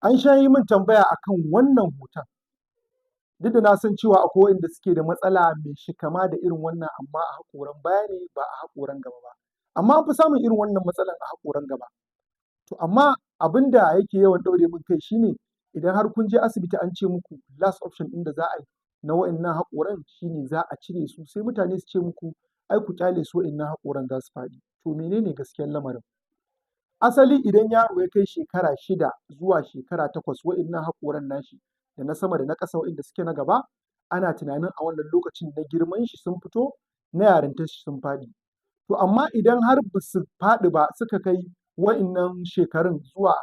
An sha yi min tambaya akan wannan hoton, duk da na san cewa akwai waɗanda suke da matsala mai kama da irin wannan amma a haƙoran baya ne ba a haƙoran gaba ba. Amma an fi samun irin wannan matsalan a haƙoran gaba. To amma abin da yake yawan ɗaure min kai shi ne idan har kun je asibiti an ce muku last option ɗin da za a yi na waɗannan haƙoran shi ne za a cire su, sai mutane su ce muku ai ku ƙyale su waɗannan haƙoran za su faɗi. To mene ne gaskiyan lamarin? Asali idan yaro ya kai shekara 6 zuwa shekara 8 waɗannan haƙoran nashi da na sama da na ƙasa waɗanda suke na gaba ana tunanin a wannan lokacin na girman shi sun fito, na yarintar shi sun faɗi. To amma idan har ba su faɗi ba suka kai waɗannan shekarun zuwa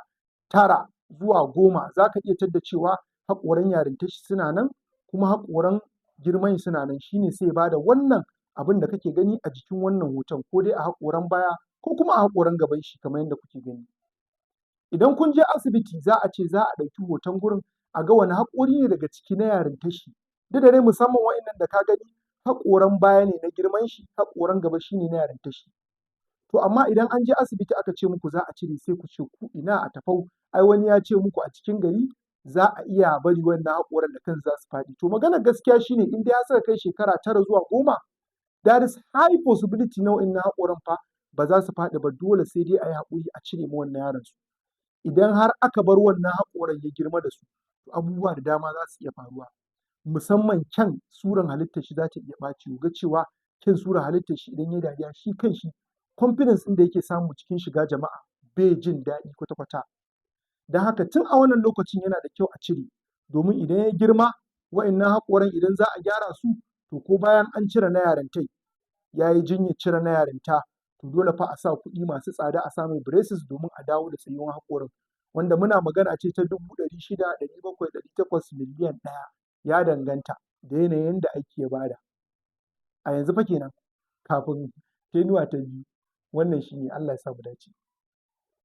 9 zuwa 10 za ka iya tadda cewa haƙoran yarintar shi suna nan kuma haƙoran girman shi suna nan, shi ne sai ya ba da wannan abin da kake gani a jikin wannan hoton, ko dai a haƙoran baya ko kuma a haƙoran gaban shi kamar yadda kuke gani. Idan kun je asibiti za a ce za a ɗauki hoton gurin a ga wane haƙori ne daga ciki na yarintar shi, duk da dai musamman waɗannan da ka gani haƙoran baya ne na girman shi, haƙoran gaba shi ne na yarintar shi. To amma idan an je asibiti aka ce muku za a cire sai ku ce ku ina a tafau, ai wani ya ce muku a cikin gari za a iya bari wannan haƙoran da kansu za su faɗi. To maganar gaskiya shi ne in dai har suka kai shekara 9 zuwa 10 there is high possibility na waɗannan haƙoran fa ba za su faɗi ba, dole sai dai a yi haƙuri a cire ma wannan yaron su. Idan har aka bar wannan haƙoran ya girma da su to abubuwa da dama za su iya faruwa, musamman kyan suran halittar shi za ta iya ɓaci, ku ga cewa kyan suran halittar shi idan ya yi dariya shi kanshi confidence ɗin da yake samu cikin shiga jama'a bai jin daɗi kwata-kwata. Don haka tun a wannan lokacin yana da kyau a cire, domin idan ya girma waɗannan haƙoran idan za a gyara su to ko bayan an cire na yarintai ya yi jinyar cire na yarinta to dole fa a sa kuɗi masu tsada a sa mai braces domin a dawo da tsayuwan haƙorin, wanda muna magana ce ta 600, 700, 800, miliyan 1 ya danganta da yanayin yanda aiki ya bada. A yanzu fa kenan kafin tenuwa ta biyu, wannan shi ne, Allah ya sa mu dace.